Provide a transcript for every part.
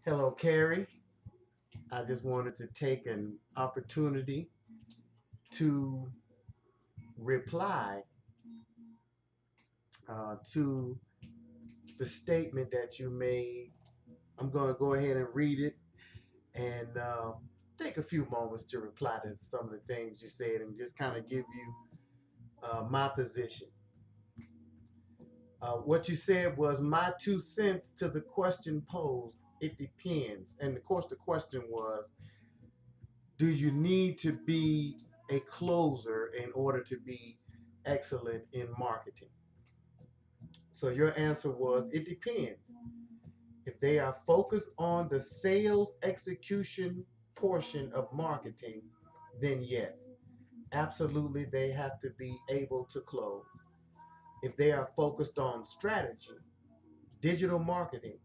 Hello, Carrie. I just wanted to take an opportunity to reply to the statement that you made. I'm going to go ahead and read it and take a few moments to reply to some of the things you said and just kind of give you my position. What you said was my 2 cents to the question posed. It depends. And of course, the question was, do you need to be a closer in order to be excellent in marketing? So your answer was it depends. If they are focused on the sales execution portion of marketing, then yes, absolutely they have to be able to close. If they are focused on strategy, digital marketing,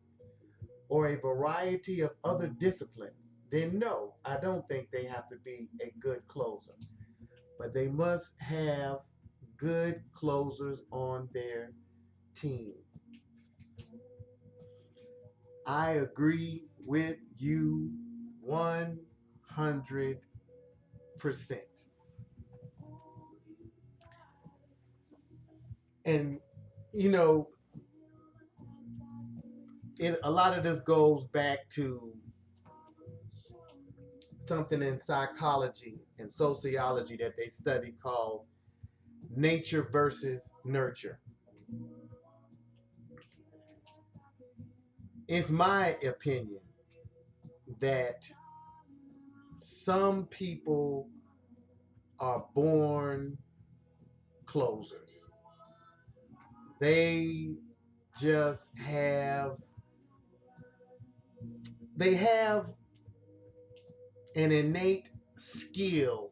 or a variety of other disciplines, then no, I don't think they have to be a good closer. But they must have good closers on their team. I agree with you 100%. And, you know, a lot of this goes back to something in psychology and sociology that they study called nature versus nurture. It's my opinion that some people are born closers. They just have an innate skill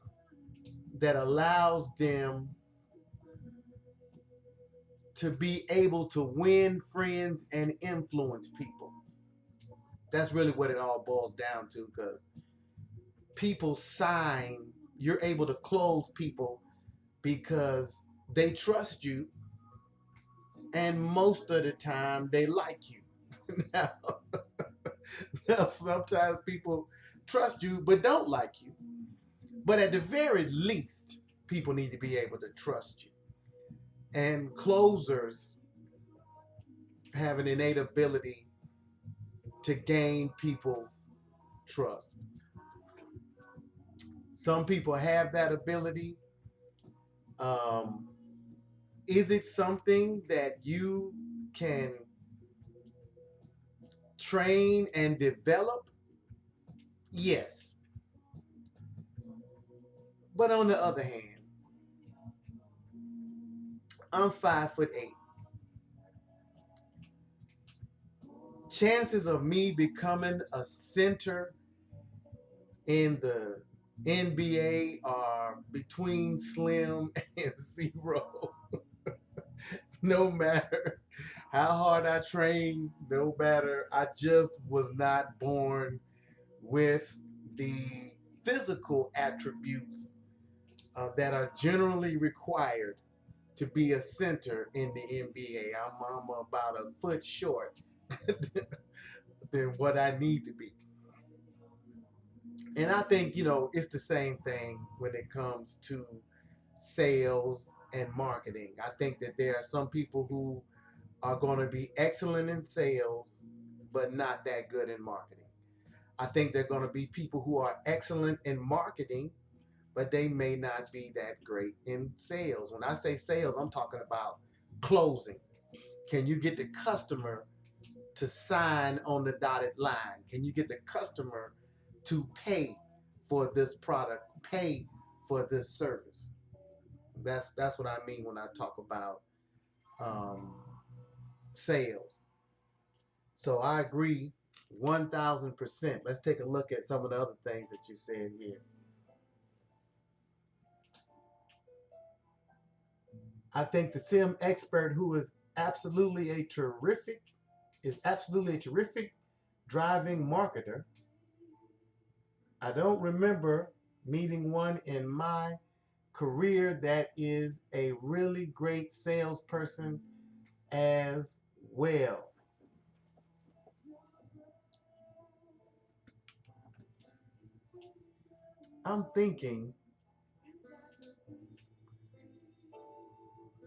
that allows them to be able to win friends and influence people. That's really what it all boils down to, because people sign, you're able to close people because they trust you, and most of the time they like you. now, now, sometimes people trust you but don't like you. But at the very least, people need to be able to trust you. And closers have an innate ability to gain people's trust. Some people have that ability. Um, is it something that you can train and develop? Yes. But on the other hand, I'm 5'8". Chances of me becoming a center in the NBA are between slim and zero. No matter how hard I train, no matter, I just was not born with the physical attributes that are generally required to be a center in the NBA. I'm about a foot short than what I need to be. And I think, it's the same thing when it comes to sales and marketing. I think that there are some people who are going to be excellent in sales, but not that good in marketing. I think there are going to be people who are excellent in marketing, but they may not be that great in sales. When I say sales, I'm talking about closing. Can you get the customer to sign on the dotted line? Can you get the customer to pay for this product, pay for this service? That's what I mean when I talk about um, sales. So I agree 1,000%. Let's take a look at some of the other things that you said here. I think the sim expert who is absolutely a terrific driving marketer. I don't remember meeting one in my career that is a really great salesperson as well. I'm thinking,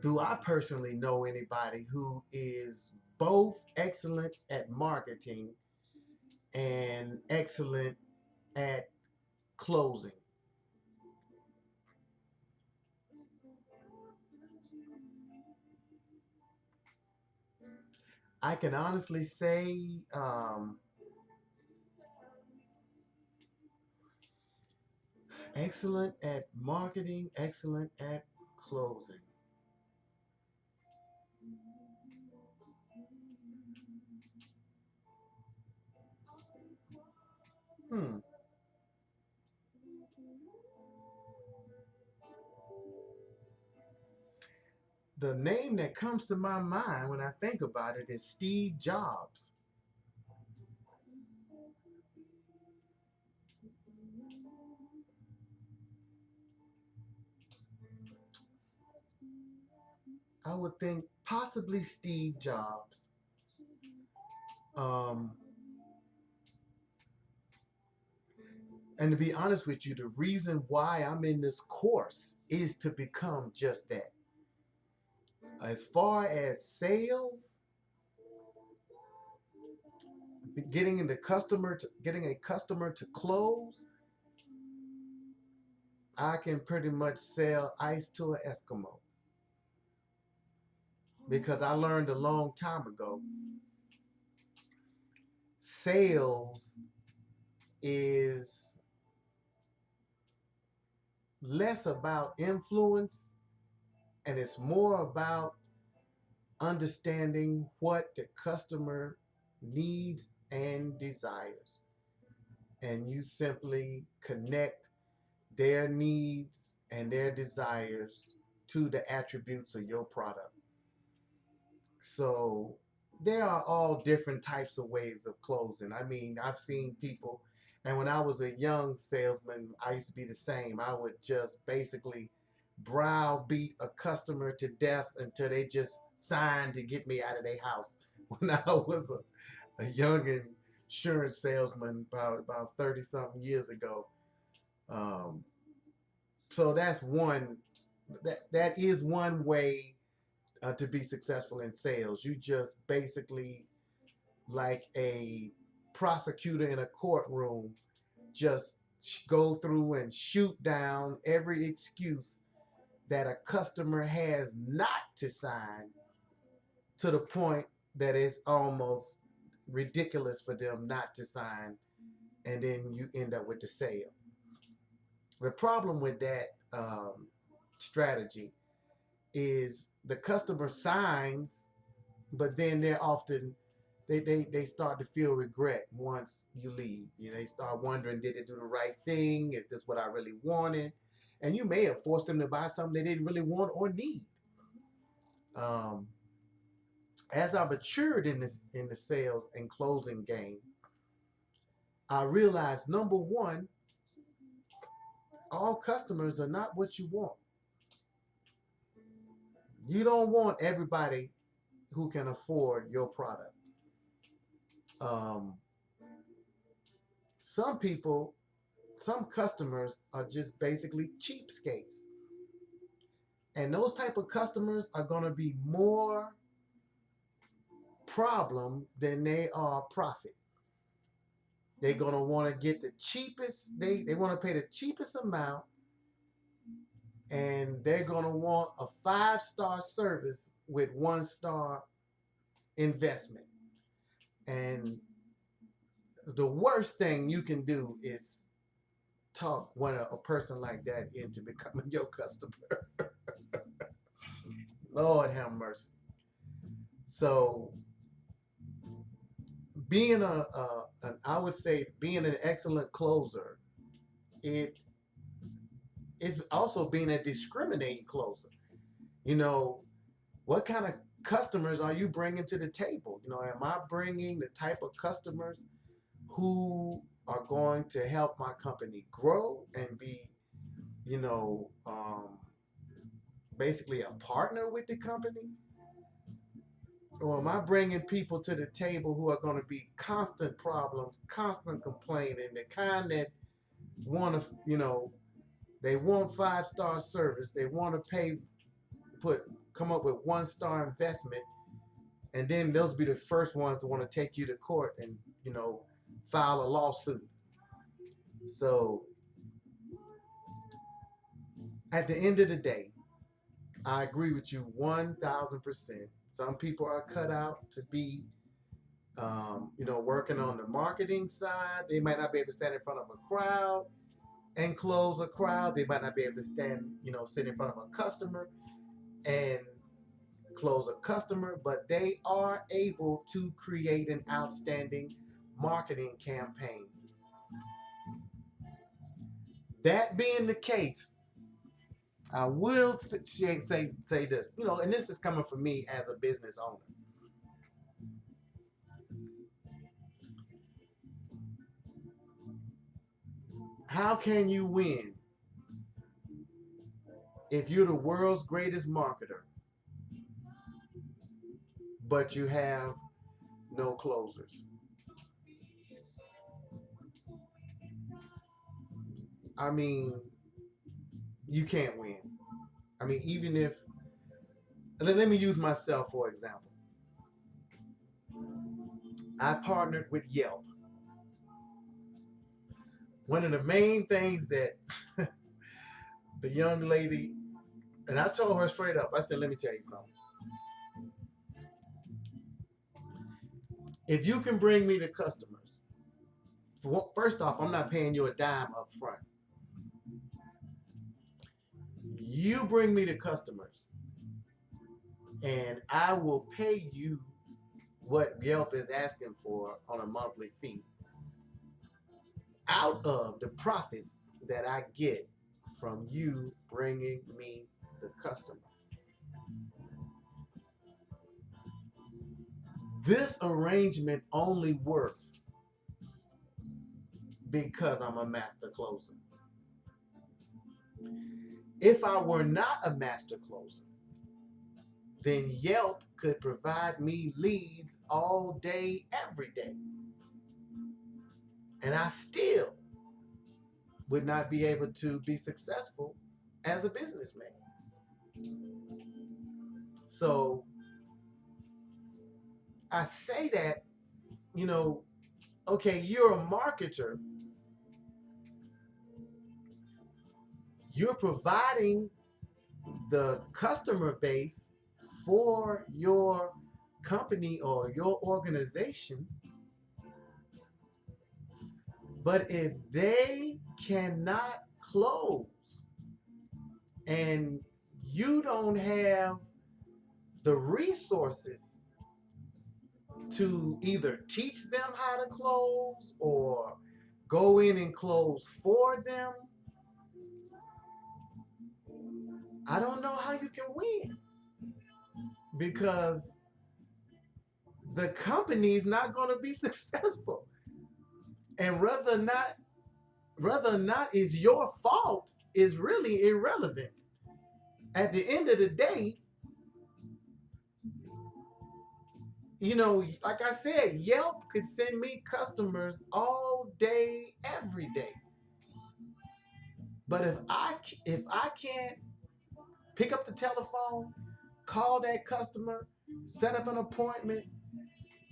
do I personally know anybody who is both excellent at marketing and excellent at closing? I can honestly say excellent at marketing, excellent at closing. Hmm. The name that comes to my mind when I think about it is Steve Jobs. I would think possibly Steve Jobs. Um, and to be honest with you, the reason why I'm in this course is to become just that. As far as sales, getting a customer to close, I can pretty much sell ice to an Eskimo because I learned a long time ago. Sales is less about influence and it's more about understanding what the customer needs and desires. And you simply connect their needs and their desires to the attributes of your product. So there are all different types of ways of closing. I mean, I've seen people, and when I was a young salesman, I used to be the same. I would just basically browbeat a customer to death until they just signed to get me out of their house. When I was a young insurance salesman about 30 something years ago. Um, so that's one that is one way to be successful in sales. You just basically, like a prosecutor in a courtroom, just go through and shoot down every excuse that a customer has not to sign to the point that it's almost ridiculous for them not to sign, and then you end up with the sale. The problem with that strategy is the customer signs, but then they're often they start to feel regret once you leave. You know, they start wondering, did they do the right thing? Is this what I really wanted? And you may have forced them to buy something they didn't really want or need. Um, as I matured in the sales and closing game, I realized number one, all customers are not what you want. You don't want everybody who can afford your product. Um, some people, some customers are just basically cheapskates. And those type of customers are going to be more problem than they are profit. They're going to want to get the cheapest, they want to pay the cheapest amount, and they're going to want a 5-star service with 1-star investment. And the worst thing you can do is talk a person like that into becoming your customer. Lord have mercy. So being I would say being an excellent closer, it is also being a discriminating closer. You know, what kind of customers are you bringing to the table? You know, am I bringing the type of customers who are going to help my company grow and be, you know, basically a partner with the company? Or am I bringing people to the table who are going to be constant problems, constant complaining, the kind that want to, you know, They want 5-star service. They want to come up with 1-star investment, and then those be the first ones to want to take you to court and file a lawsuit. So at the end of the day, I agree with you 1,000%. Some people are cut out to be, working on the marketing side. They might not be able to stand in front of a crowd and close a crowd. They might not be able to sit in front of a customer and close a customer, but they are able to create an outstanding marketing campaign. That being the case, I will say this, and this is coming from me as a business owner. How can you win if you're the world's greatest marketer, but you have no closers? I mean, you can't win. I mean, even if, let me use myself for example. I partnered with Yelp. One of the main things that the young lady, and I told her straight up, I said, let me tell you something. If you can bring me the customers, first off, I'm not paying you a dime up front. You bring me the customers, and I will pay you what Yelp is asking for on a monthly fee out of the profits that I get from you bringing me the customer. This arrangement only works because I'm a master closer. If I were not a master closer, then Yelp could provide me leads all day, every day. And I still would not be able to be successful as a businessman. So I say that, okay, you're a marketer. You're providing the customer base for your company or your organization. But if they cannot close and you don't have the resources to either teach them how to close or go in and close for them, I don't know how you can win, because the company is not going to be successful. And whether or not is your fault is really irrelevant. At the end of the day, like I said, Yelp could send me customers all day, every day. But if I can't pick up the telephone, call that customer, set up an appointment,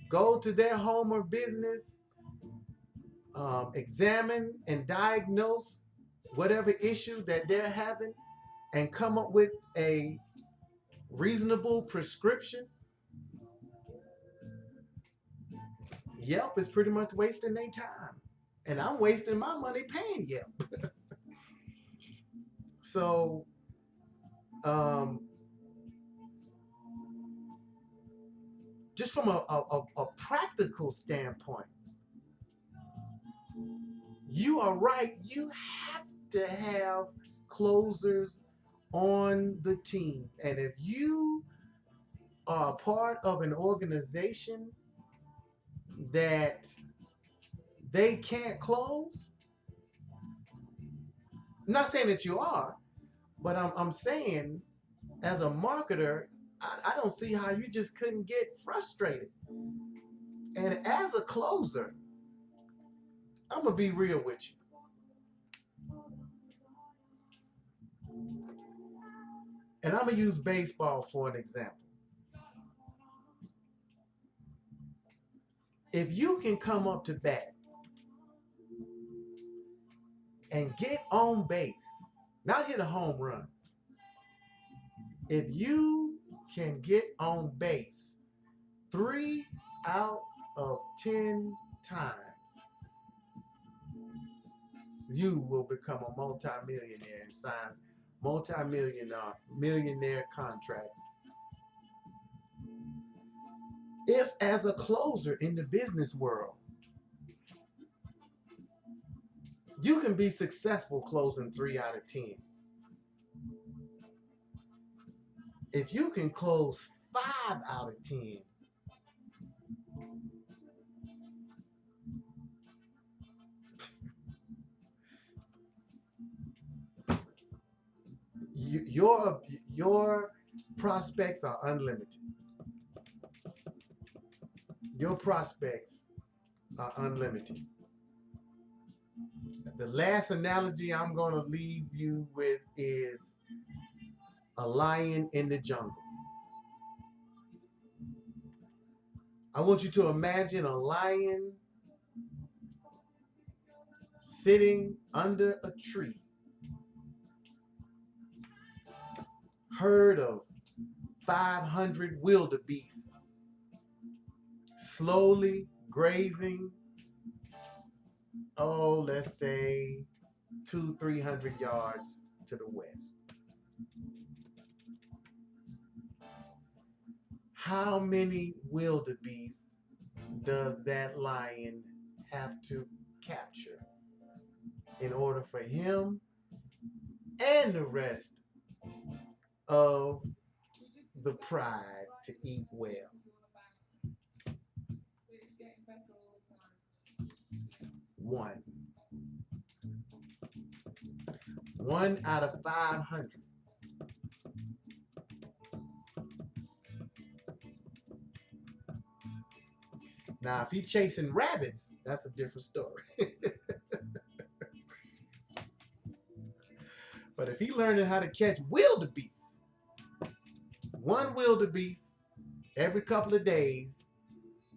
go to their home or business, examine and diagnose whatever issue that they're having, and come up with a reasonable prescription, Yelp is pretty much wasting their time. And I'm wasting my money paying Yelp. So, um, just from a practical standpoint, you are right. You have to have closers on the team. And if you are part of an organization that they can't close, I'm not saying that you are, but I'm saying as a marketer, I don't see how you just couldn't get frustrated. And as a closer, I'm going to be real with you. And I'm going to use baseball for an example. If you can come up to bat and get on base, not hit a home run, if you can get on base 3 out of 10 times, you will become a multimillionaire and sign millionaire contracts. If, as a closer in the business world, you can be successful closing 3 out of 10. If you can close 5 out of 10, your prospects are unlimited. Your prospects are unlimited. The last analogy I'm going to leave you with is a lion in the jungle. I want you to imagine a lion sitting under a tree, herd of 500 wildebeest slowly grazing, let's say 200-300 yards to the west. How many wildebeest does that lion have to capture in order for him and the rest of the pride to eat well? One. 1 out of 500. Now, if he's chasing rabbits, that's a different story. But if he's learning how to catch wildebeest, one wildebeest every couple of days,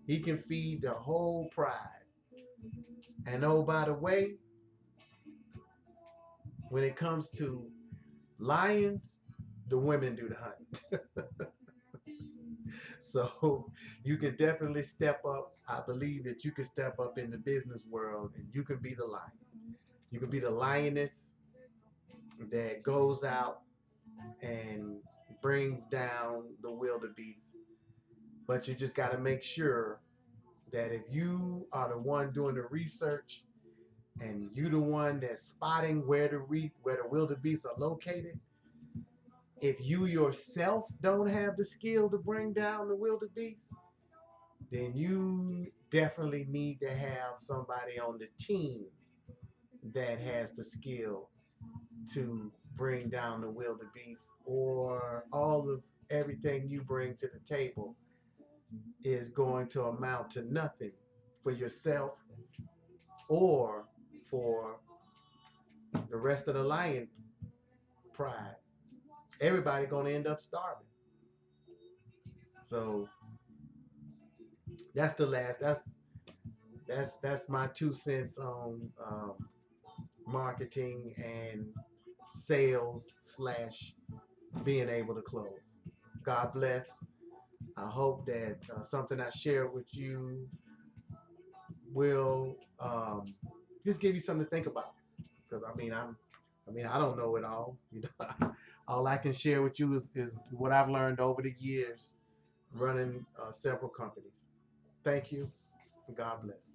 he can feed the whole pride. And oh, by the way, when it comes to lions, the women do the hunting. So you can definitely step up. I believe that you can step up in the business world and you can be the lion. You can be the lioness that goes out and brings down the wildebeest. But you just got to make sure that if you are the one doing the research and you the one that's spotting where the wildebeest are located, if you yourself don't have the skill to bring down the wildebeest, then you definitely need to have somebody on the team that has the skill to bring down the wildebeest, or all of everything you bring to the table is going to amount to nothing for yourself or for the rest of the lion pride. Everybody gonna end up starving. So that's the last. That's my 2 cents on marketing and sales slash being able to close. God bless. I hope that something I shared with you will just give you something to think about. Because I don't know it all. You know, all I can share with you is what I've learned over the years running several companies. Thank you. God bless.